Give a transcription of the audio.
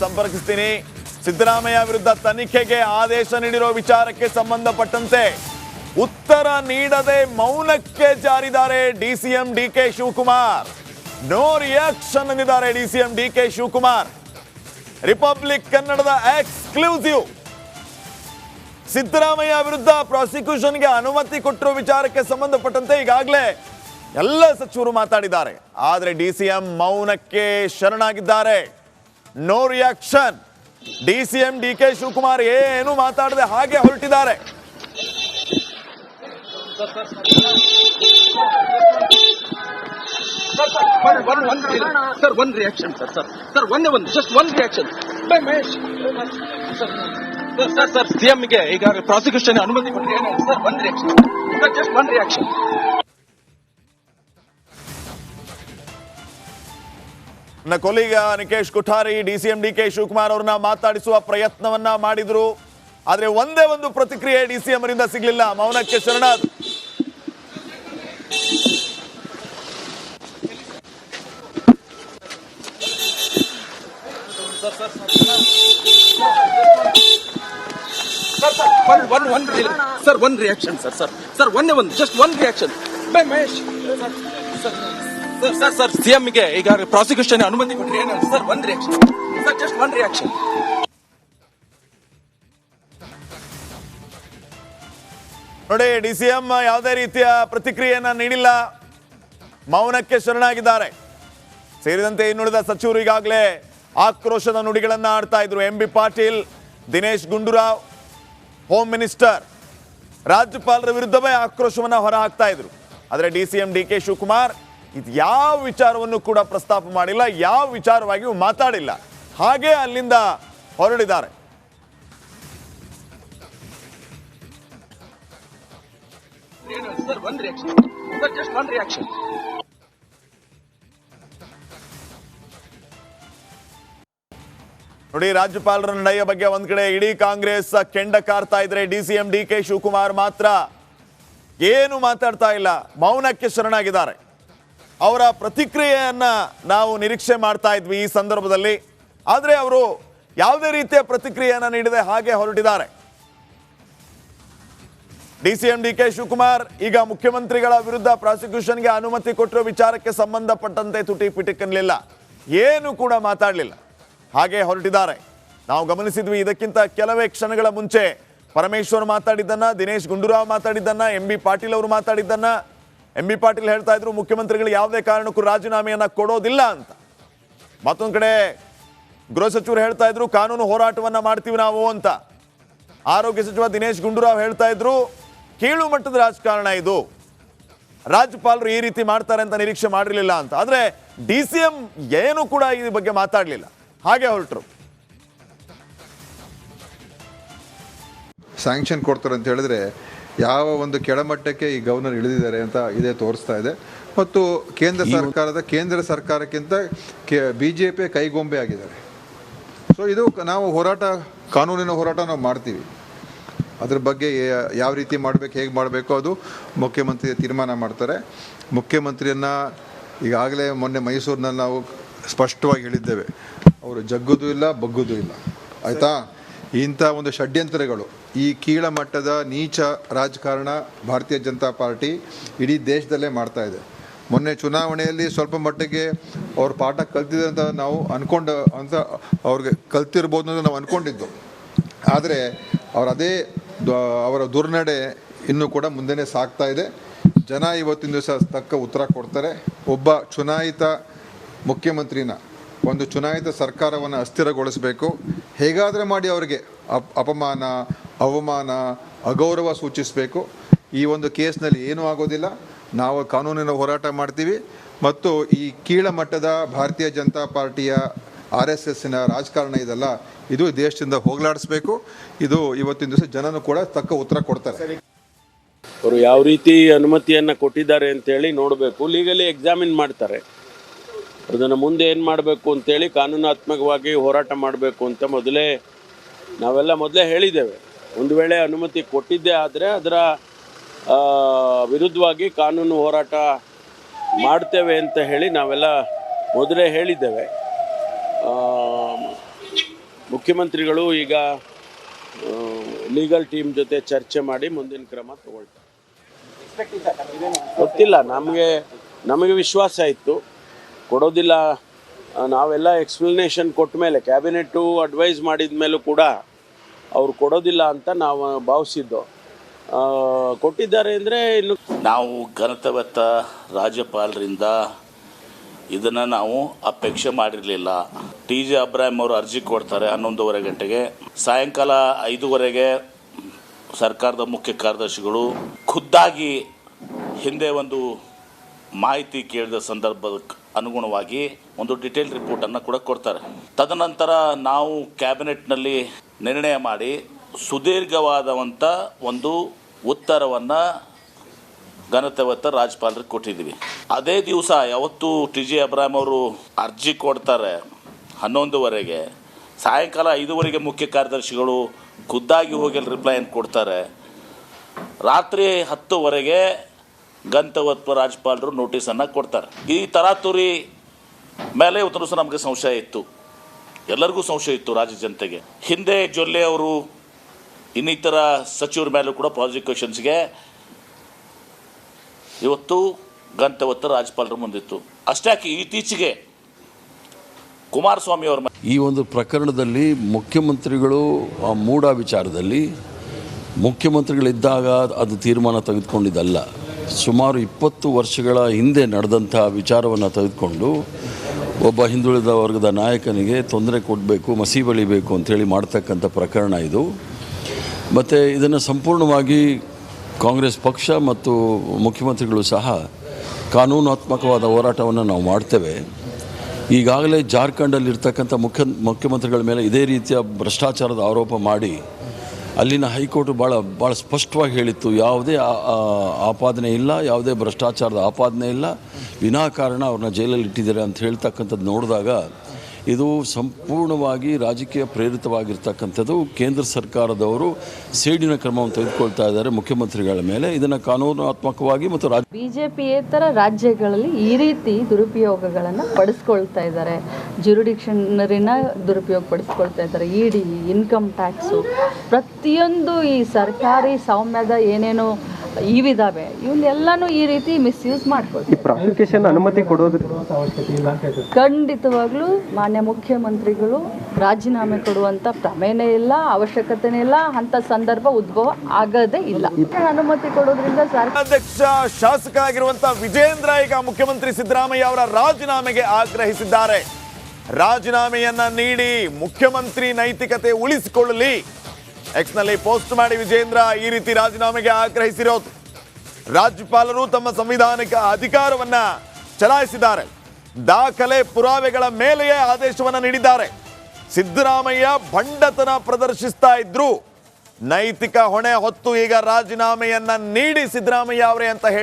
ಸಂಪರ್ಕಿಸ್ತೀನಿ. ಸಿದ್ದರಾಮಯ್ಯ ವಿರುದ್ಧ ತನಿಖೆಗೆ ಆದೇಶ ನೀಡಿರೋ ವಿಚಾರಕ್ಕೆ ಸಂಬಂಧಪಟ್ಟಂತೆ ಉತ್ತರ ನೀಡದೆ ಮೌನಕ್ಕೆ ಜಾರಿದ್ದಾರೆ DCM DK Shivakumar. No reaction ಅಂದಿದ್ದಾರೆ ಡಿಸಿಎಂ ಡಿಕೆ ಶಿವಕುಮಾರ್. ರಿಪಬ್ಲಿಕ್ ಕನ್ನಡದ ಎಕ್ಸ್ಕ್ಲೂಸಿವ್. ಸಿದ್ದರಾಮಯ್ಯ ವಿರುದ್ಧ ಪ್ರಾಸಿಕ್ಯೂಷನ್ಗೆ ಅನುಮತಿ ಕೊಟ್ಟಿರೋ ವಿಚಾರಕ್ಕೆ ಸಂಬಂಧಪಟ್ಟಂತೆ ಈಗಾಗಲೇ ಎಲ್ಲ ಸಚಿವರು ಮಾತಾಡಿದ್ದಾರೆ. ಆದರೆ ಡಿಸಿಎಂ ಮೌನಕ್ಕೆ ಶರಣಾಗಿದ್ದಾರೆ. No reaction. DCM DK Shivakumar ಏನು ಮಾತಾಡದೆ ಹಾಗೆ ಹೊರಟಿದ್ದಾರೆ. Sir, one reaction, sir. Just one reaction. Sir, CM ಗೆ ಈಗ ಪ್ರಾಸಿಕ್ಯೂಷನ್ ಅನುಮತಿ ಕೊಟ್ಟರೆ ಏನು sir? one reaction. Sir, just one reaction. ನನ್ನ ಕೊಲೀಗ ನಿಕೇಶ್ ಕುಠಾರಿ ಡಿಸಿಎಂ ಡಿಕೆ ಶಿವಕುಮಾರ್ ಅವರನ್ನ ಮಾತಾಡಿಸುವ ಪ್ರಯತ್ನವನ್ನ ಮಾಡಿದ್ರು. ಆದ್ರೆ ಒಂದೇ ಒಂದು ಪ್ರತಿಕ್ರಿಯೆ ಡಿಸಿಎಂ ಅವರಿಂದ ಸಿಗ್ಲಿಲ್ಲ. ಮೌನಕ್ಕೆ ಶರಣಾದ. Sir, one reaction, sir. Just one reaction. Sir, CM ಗೆ ಈಗ ಪ್ರಾಸಿಕ್ಯೂಷನ್ ಅನುಮತಿ ಕೊಟ್ಟರೆ ಏನು sir? one reaction. Sir, just one reaction. ನೋಡಿ, ಡಿಸಿಎಂ ಯಾವುದೇ ರೀತಿಯ ಪ್ರತಿಕ್ರಿಯೆಯನ್ನ ನೀಡಿಲ್ಲ. ಮೌನಕ್ಕೆ ಶರಣಾಗಿದ್ದಾರೆ. ಸೇರಿದಂತೆ ಇನ್ನುಳಿದ ಸಚಿವರು ಈಗಾಗಲೇ ಆಕ್ರೋಶದ ನುಡಿಗಳನ್ನ ಆಡ್ತಾ ಇದ್ರು. MB Patil, Dinesh Gundu Rao, home minister, ರಾಜ್ಯಪಾಲರ ವಿರುದ್ಧವೇ ಆಕ್ರೋಶವನ್ನ ಹೊರಹಾಕ್ತಾ ಇದ್ರು. ಆದರೆ ಡಿಸಿಎಂ ಡಿಕೆ ಶಿವಕುಮಾರ್ ಇದು ಯಾವ ವಿಚಾರವನ್ನು ಕೂಡ ಪ್ರಸ್ತಾಪ ಮಾಡಿಲ್ಲ, ಯಾವ ವಿಚಾರವಾಗಿಯೂ ಮಾತಾಡಿಲ್ಲ. ಹಾಗೆ ಅಲ್ಲಿಂದ ಹೊರಡಿದ್ದಾರೆ. Sir, one reaction. Sir, just one reaction. ನೋಡಿ, ರಾಜ್ಯಪಾಲರ ನಡೆಯ ಬಗ್ಗೆ ಒಂದ್ ಕಡೆ ಇಡೀ ಕಾಂಗ್ರೆಸ್ ಕೆಂಡ ಕಾರ್ತಾ ಇದ್ರೆ, ಡಿಸಿಎಂ ಡಿಕೆ ಶಿವಕುಮಾರ್ ಮಾತ್ರ ಏನು ಮಾತಾಡ್ತಾ ಇಲ್ಲ. ಮೌನಕ್ಕೆ ಶರಣಾಗಿದ್ದಾರೆ. ಅವರ ಪ್ರತಿಕ್ರಿಯೆಯನ್ನ ನಾವು ನಿರೀಕ್ಷೆ ಮಾಡ್ತಾ ಇದ್ವಿ ಈ ಸಂದರ್ಭದಲ್ಲಿ. ಆದರೆ ಅವರು ಯಾವುದೇ ರೀತಿಯ ಪ್ರತಿಕ್ರಿಯೆಯನ್ನ ನೀಡದೆ ಹಾಗೆ ಹೊರಟಿದ್ದಾರೆ. ಡಿಸಿಎಂ ಡಿಕೆ ಶಿವಕುಮಾರ್ ಈಗ ಮುಖ್ಯಮಂತ್ರಿಗಳ ವಿರುದ್ಧ ಪ್ರಾಸಿಕ್ಯೂಷನ್ಗೆ ಅನುಮತಿ ಕೊಟ್ಟಿರೋ ವಿಚಾರಕ್ಕೆ ಸಂಬಂಧಪಟ್ಟಂತೆ ತುಟಿ ಪಿಟಿಕನ್ಲಿಲ್ಲ, ಏನು ಕೂಡ ಮಾತಾಡಲಿಲ್ಲ, ಹಾಗೆ ಹೊರಟಿದ್ದಾರೆ. ನಾವು ಗಮನಿಸಿದ್ವಿ. ಇದಕ್ಕಿಂತ ಕೆಲವೇ ಕ್ಷಣಗಳ ಮುಂಚೆ ಪರಮೇಶ್ವರ್ ಮಾತಾಡಿದ್ದನ್ನ, ದಿನೇಶ್ ಗುಂಡೂರಾವ್ ಮಾತಾಡಿದ್ದನ್ನ, MB ಪಾಟೀಲ್ ಅವರು ಮಾತಾಡಿದ್ದನ್ನ. MB ಪಾಟೀಲ್ ಹೇಳ್ತಾ ಇದ್ರು ಮುಖ್ಯಮಂತ್ರಿಗಳು ಯಾವುದೇ ಕಾರಣಕ್ಕೂ ರಾಜೀನಾಮೆಯನ್ನ ಕೊಡೋದಿಲ್ಲ ಅಂತ. ಮತ್ತೊಂದು ಕಡೆ ಗೃಹ ಸಚಿವರು ಹೇಳ್ತಾ ಇದ್ರು ಕಾನೂನು ಹೋರಾಟವನ್ನ ಮಾಡ್ತೀವಿ ನಾವು ಅಂತ. ಆರೋಗ್ಯ ಸಚಿವ ದಿನೇಶ್ ಗುಂಡೂರಾವ್ ಹೇಳ್ತಾ ಇದ್ರು ಕೀಳು ಮಟ್ಟದ ರಾಜಕಾರಣ ಇದು, ರಾಜ್ಯಪಾಲರು ಈ ರೀತಿ ಮಾಡ್ತಾರೆ ಅಂತ ನಿರೀಕ್ಷೆ ಮಾಡಿರಲಿಲ್ಲ ಅಂತ. ಆದ್ರೆ ಡಿಸಿಎಂ ಏನು ಕೂಡ ಈ ಬಗ್ಗೆ ಮಾತಾಡಲಿಲ್ಲ, ಹಾಗೆ ಹೊರಟರು. ಸ್ಯಾಂಕ್ಷನ್ ಕೊಡ್ತಾರೆ ಅಂತ ಹೇಳಿದ್ರೆ ಯಾವ ಒಂದು ಕೆಳಮಟ್ಟಕ್ಕೆ ಈ ಗವರ್ನರ್ ಇಳಿದಿದ್ದಾರೆ ಅಂತ ಇದೇ ತೋರಿಸ್ತಾ ಇದೆ. ಮತ್ತು ಕೇಂದ್ರ ಸರ್ಕಾರಕ್ಕಿಂತ BJP ಕೈಗೊಂಬೆ ಆಗಿದ್ದಾರೆ. ಸೊ ಇದು ನಾವು ಕಾನೂನಿನ ಹೋರಾಟ ನಾವು ಮಾಡ್ತೀವಿ. ಅದ್ರ ಬಗ್ಗೆ ಯಾವ ರೀತಿ ಮಾಡಬೇಕು, ಹೇಗೆ ಮಾಡಬೇಕು ಅದು ಮುಖ್ಯಮಂತ್ರಿ ತೀರ್ಮಾನ ಮಾಡ್ತಾರೆ. ಮುಖ್ಯಮಂತ್ರಿಯನ್ನು ಈಗಾಗಲೇ ಮೊನ್ನೆ ಮೈಸೂರಿನಲ್ಲಿ ನಾವು ಸ್ಪಷ್ಟವಾಗಿ ಹೇಳಿದ್ದೇವೆ, ಅವರು ಜಗ್ಗೋದು ಇಲ್ಲ, ಬಗ್ಗೋದು ಇಲ್ಲ, ಆಯಿತಾ? ಇಂಥ ಒಂದು ಷಡ್ಯಂತ್ರಗಳು, ಈ ಕೀಳ ಮಟ್ಟದ ನೀಚ ರಾಜಕಾರಣ ಭಾರತೀಯ ಜನತಾ ಪಾರ್ಟಿ ಇಡೀ ದೇಶದಲ್ಲೇ ಮಾಡ್ತಾ ಇದೆ. ಮೊನ್ನೆ ಚುನಾವಣೆಯಲ್ಲಿ ಸ್ವಲ್ಪ ಮಟ್ಟಿಗೆ ಅವ್ರ ಪಾಠ ಕಲ್ತಿದೆ ಅಂತ ನಾವು ಅವ್ರಿಗೆ ಕಲ್ತಿರ್ಬೋದು ಅಂತ ನಾವು ಅಂದ್ಕೊಂಡಿದ್ದು. ಆದರೆ ಅವರ ದುರ್ನಡೆ ಇನ್ನೂ ಕೂಡ ಮುಂದೆನೇ ಸಾಗ್ತಾ ಇದೆ. ಜನ ಇವತ್ತಿನ ದಿವಸ ತಕ್ಕ ಉತ್ತರ ಕೊಡ್ತಾರೆ. ಒಬ್ಬ ಚುನಾಯಿತ ಮುಖ್ಯಮಂತ್ರಿನ, ಒಂದು ಚುನಾಯಿತ ಸರ್ಕಾರವನ್ನು ಅಸ್ಥಿರಗೊಳಿಸಬೇಕು. ಹೇಗಾದರೆ ಮಾಡಿ ಅವರಿಗೆ ಅಪಮಾನ, ಅವಮಾನ, ಅಗೌರವ ಸೂಚಿಸಬೇಕು. ಈ ಒಂದು ಕೇಸ್ನಲ್ಲಿ ಏನೂ ಆಗೋದಿಲ್ಲ. ನಾವು ಕಾನೂನಿನ ಹೋರಾಟ ಮಾಡ್ತೀವಿ. ಮತ್ತು ಈ ಕೀಳ ಮಟ್ಟದ ಭಾರತೀಯ ಜನತಾ ಪಾರ್ಟಿಯ RSSನ ರಾಜಕಾರಣ ಇದಲ್ಲ, ಇದು ದೇಶದಿಂದ ಹೋಗಲಾಡಿಸ್ಬೇಕು. ಇದು ಇವತ್ತಿನ ದಿವಸ ಜನನು ಕೂಡ ತಕ್ಕ ಉತ್ತರ ಕೊಡ್ತಾರೆ. ಅವರು ಯಾವ ರೀತಿ ಅನುಮತಿಯನ್ನು ಕೊಟ್ಟಿದ್ದಾರೆ ಅಂತೇಳಿ ನೋಡಬೇಕು. ಲೀಗಲಿ ಎಕ್ಸಾಮಿನ್ ಮಾಡ್ತಾರೆ. ಅದನ್ನು ಮುಂದೆ ಏನು ಮಾಡಬೇಕು ಅಂತೇಳಿ ಕಾನೂನಾತ್ಮಕವಾಗಿ ಹೋರಾಟ ಮಾಡಬೇಕು ಅಂತ ನಾವೆಲ್ಲ ಮೊದಲೇ ಹೇಳಿದ್ದೇವೆ. ಒಂದು ವೇಳೆ ಅನುಮತಿ ಕೊಟ್ಟಿದ್ದೇ ಆದರೆ ಅದರ ವಿರುದ್ಧವಾಗಿ ಕಾನೂನು ಹೋರಾಟ ಮಾಡ್ತೇವೆ ಅಂತ ಹೇಳಿ ನಾವೆಲ್ಲ ಮೊದಲೇ ಹೇಳಿದ್ದೇವೆ. ಮುಖ್ಯಮಂತ್ರಿಗಳು ಈಗ ಲೀಗಲ್ ಟೀಮ್ ಜೊತೆ ಚರ್ಚೆ ಮಾಡಿ ಮುಂದಿನ ಕ್ರಮ ತಗೊಳ್ತಾರೆ. ಗೊತ್ತಿಲ್ಲ, ನಮಗೆ ವಿಶ್ವಾಸ ಇತ್ತು, ಕೊಡೋದಿಲ್ಲ. ನಾವೆಲ್ಲ ಎಕ್ಸ್ಪ್ಲನೇಷನ್ ಕೊಟ್ಟ ಮೇಲೆ, ಕ್ಯಾಬಿನೆಟ್ಟು ಅಡ್ವೈಸ್ ಮಾಡಿದ ಮೇಲೂ ಕೂಡ ಅವ್ರು ಕೊಡೋದಿಲ್ಲ ಅಂತ ನಾವು ಭಾವಿಸಿದ್ದು. ಕೊಟ್ಟಿದ್ದಾರೆ ಅಂದರೆ ಇನ್ನು ನಾವು ಘನತೆವೆತ್ತ ರಾಜ್ಯಪಾಲರಿಂದ ಇದನ್ನು ನಾವು ಅಪೇಕ್ಷೆ ಮಾಡಿರಲಿಲ್ಲ. TJ ಅಬ್ರಾಹಿಂ ಅವರು ಅರ್ಜಿ ಕೊಡ್ತಾರೆ 11:30 ಗಂಟೆಗೆ. ಸಾಯಂಕಾಲ 5:15ಗೆ ಸರ್ಕಾರದ ಮುಖ್ಯ ಕಾರ್ಯದರ್ಶಿಗಳು ಖುದ್ದಾಗಿ ಹಿಂದೆ ಒಂದು ಮಾಹಿತಿ ಕೇಳಿದ ಸಂದರ್ಭಕ್ಕೆ ಅನುಗುಣವಾಗಿ ಒಂದು ಡಿಟೇಲ್ ರಿಪೋರ್ಟನ್ನು ಕೂಡ ಕೊಡ್ತಾರೆ. ತದನಂತರ ನಾವು ಕ್ಯಾಬಿನೆಟ್ನಲ್ಲಿ ನಿರ್ಣಯ ಮಾಡಿ ಸುದೀರ್ಘವಾದಂಥ ಒಂದು ಉತ್ತರವನ್ನು ಘನತೆವತ್ತ ರಾಜ್ಯಪಾಲರಿಗೆ ಕೊಟ್ಟಿದ್ದೀವಿ. ಅದೇ ದಿವಸ ಯಾವತ್ತು TJ ಅಬ್ರಾಹಿಂ ಅವರು ಅರ್ಜಿ ಕೊಡ್ತಾರೆ 11:15ಗೆ, ಸಾಯಂಕಾಲ 5:15ಗೆ ಮುಖ್ಯ ಕಾರ್ಯದರ್ಶಿಗಳು ಖುದ್ದಾಗಿ ಹೋಗಿ ರಿಪ್ಲೈಯನ್ನು ಕೊಡ್ತಾರೆ. ರಾತ್ರಿ 10:00 ಘನತೆವತ್ತ ರಾಜ್ಯಪಾಲರು ನೋಟಿಸನ್ನು ಕೊಡ್ತಾರೆ. ಈ ತರಾತುರಿ ಮೇಲೆ ಇವತ್ತು ದಿವಸ ನಮಗೆ ಸಂಶಯ ಇತ್ತು, ಎಲ್ಲರಿಗೂ ಸಂಶಯ ಇತ್ತು, ರಾಜ್ಯ ಜನತೆಗೆ. ಹಿಂದೆ ಜೊಲ್ಲೆ ಅವರು ಇನ್ನಿತರ ಸಚಿವರ ಮೇಲೂ ಕೂಡ ಪ್ರಾಸಿಕ್ಯೂಷನ್ಸ್ಗೆ ಇವತ್ತು ಘನತೆವತ್ತ ರಾಜ್ಯಪಾಲರ ಮುಂದಿತ್ತು. ಅಷ್ಟಾಗಿ ಇತ್ತೀಚೆಗೆ ಕುಮಾರಸ್ವಾಮಿ ಅವರ ಈ ಒಂದು ಪ್ರಕರಣದಲ್ಲಿ ಮುಖ್ಯಮಂತ್ರಿಗಳು ಮೂಡ ವಿಚಾರದಲ್ಲಿ ಮುಖ್ಯಮಂತ್ರಿಗಳಿದ್ದಾಗ ಅದು ತೀರ್ಮಾನ ತೆಗೆದುಕೊಂಡಿದ್ದಲ್ಲ. ಸುಮಾರು 20 ವರ್ಷಗಳ ಹಿಂದೆ ನಡೆದಂಥ ವಿಚಾರವನ್ನು ತೆಗೆದುಕೊಂಡು ಒಬ್ಬ ಹಿಂದುಳಿದ ವರ್ಗದ ನಾಯಕನಿಗೆ ತೊಂದರೆ ಕೊಡಬೇಕು, ಮಸಿ ಬಳಿಬೇಕು ಅಂಥೇಳಿ ಮಾಡ್ತಕ್ಕಂಥ ಪ್ರಕರಣ ಇದು. ಮತ್ತು ಇದನ್ನು ಸಂಪೂರ್ಣವಾಗಿ ಕಾಂಗ್ರೆಸ್ ಪಕ್ಷ ಮತ್ತು ಮುಖ್ಯಮಂತ್ರಿಗಳು ಸಹ ಕಾನೂನಾತ್ಮಕವಾದ ಹೋರಾಟವನ್ನು ನಾವು ಮಾಡ್ತೇವೆ. ಈಗಾಗಲೇ ಜಾರ್ಖಂಡಲ್ಲಿರ್ತಕ್ಕಂಥ ಮುಖ್ಯಮಂತ್ರಿಗಳ ಮೇಲೆ ಇದೇ ರೀತಿಯ ಭ್ರಷ್ಟಾಚಾರದ ಆರೋಪ ಮಾಡಿ ಅಲ್ಲಿನ ಹೈಕೋರ್ಟ್ ಭಾಳ ಸ್ಪಷ್ಟವಾಗಿ ಹೇಳಿತ್ತು, ಯಾವುದೇ ಆಪಾದನೆ ಇಲ್ಲ, ಯಾವುದೇ ಭ್ರಷ್ಟಾಚಾರದ ಆಪಾದನೆ ಇಲ್ಲ, ವಿನಾಕಾರಣ ಅವ್ರನ್ನ ಜೈಲಲ್ಲಿ ಇಟ್ಟಿದ್ದಾರೆ ಅಂತ ಹೇಳ್ತಕ್ಕಂಥದ್ದು ನೋಡಿದಾಗ ಇದು ಸಂಪೂರ್ಣವಾಗಿ ರಾಜಕೀಯ ಪ್ರೇರಿತವಾಗಿರ್ತಕ್ಕಂಥದ್ದು. ಕೇಂದ್ರ ಸರ್ಕಾರದವರು ಸೇಡಿನ ಕ್ರಮವನ್ನು ತೆಗೆದುಕೊಳ್ತಾ ಇದ್ದಾರೆ ಮುಖ್ಯಮಂತ್ರಿಗಳ ಮೇಲೆ. ಇದನ್ನು ಕಾನೂನಾತ್ಮಕವಾಗಿ ಮತ್ತು ಬಿಜೆಪಿಯೇತರ ರಾಜ್ಯಗಳಲ್ಲಿ ಈ ರೀತಿ ದುರುಪಯೋಗಗಳನ್ನು ಪಡಿಸ್ಕೊಳ್ತಾ ಇದ್ದಾರೆ. ಜ್ಯುರಿಡಿಕ್ಷನರಿನ ದುರುಪಯೋಗ ಪಡಿಸ್ಕೊಳ್ತಾ ಇದ್ದಾರೆ. ED, ಇನ್ಕಮ್ ಟ್ಯಾಕ್ಸು, ಪ್ರತಿಯೊಂದು ಈ ಸರ್ಕಾರಿ ಸೌಮ್ಯದ ಏನೇನೋ ಇವಿದಾವೆ, ಇವನ್ನೆಲ್ಲನೂ ಈ ರೀತಿ ಮಿಸ್ಯೂಸ್ ಮಾಡ್ಕೊಳ್ತಾರೆ. ಪ್ರಾಸಿಕ್ಯೂಷನ್ ಅನುಮತಿ ಕೊಡೋದು ಖಂಡಿತವಾಗ್ಲೂ ಮಾನ್ಯ ಮುಖ್ಯಮಂತ್ರಿಗಳು ರಾಜೀನಾಮೆ ಕೊಡುವಂಥ ಪ್ರಮೇಯನೇ ಇಲ್ಲ, ಅವಶ್ಯಕತೆನೇ ಇಲ್ಲ, ಅಂಥ ಸಂದರ್ಭ ಉದ್ಭವ ಆಗದೇ ಇಲ್ಲ. ಅನುಮತಿ ಕೊಡೋದ್ರಿಂದ ಅಧ್ಯಕ್ಷ ಶಾಸಕ ಆಗಿರುವಂತಹ ವಿಜೇಂದ್ರ ಈಗ ಮುಖ್ಯಮಂತ್ರಿ ಸಿದ್ದರಾಮಯ್ಯ ಅವರ ರಾಜೀನಾಮೆಗೆ ಆಗ್ರಹಿಸಿದ್ದಾರೆ. ರಾಜೀನಾಮೆಯನ್ನ ನೀಡಿ ಮುಖ್ಯಮಂತ್ರಿ ನೈತಿಕತೆ ಉಳಿಸಿಕೊಳ್ಳಲಿ. ಎಕ್ಸ್ನಲ್ಲಿ ಪೋಸ್ಟ್ ಮಾಡಿ ವಿಜೇಂದ್ರ ಈ ರೀತಿ ರಾಜೀನಾಮೆಗೆ ಆಗ್ರಹಿಸಿರೋದು. ರಾಜ್ಯಪಾಲರು ತಮ್ಮ ಸಂವಿಧಾನಿಕ ಅಧಿಕಾರವನ್ನ ಚಲಾಯಿಸಿದ್ದಾರೆ. ದಾಖಲೆ ಪುರಾವೆಗಳ ಮೇಲೆಯೇ ಆದೇಶವನ್ನ ನೀಡಿದ್ದಾರೆ. ಸಿದ್ದರಾಮಯ್ಯ ಭಂಡತನ ಪ್ರದರ್ಶಿಸ್ತಾ ಇದ್ರು, ನೈತಿಕ ಹೊಣೆ ಹೊತ್ತು ಈಗ ರಾಜೀನಾಮೆಯನ್ನ ನೀಡಿ ಸಿದ್ದರಾಮಯ್ಯ ಅವರೇ ಅಂತ ಹೇಳಿ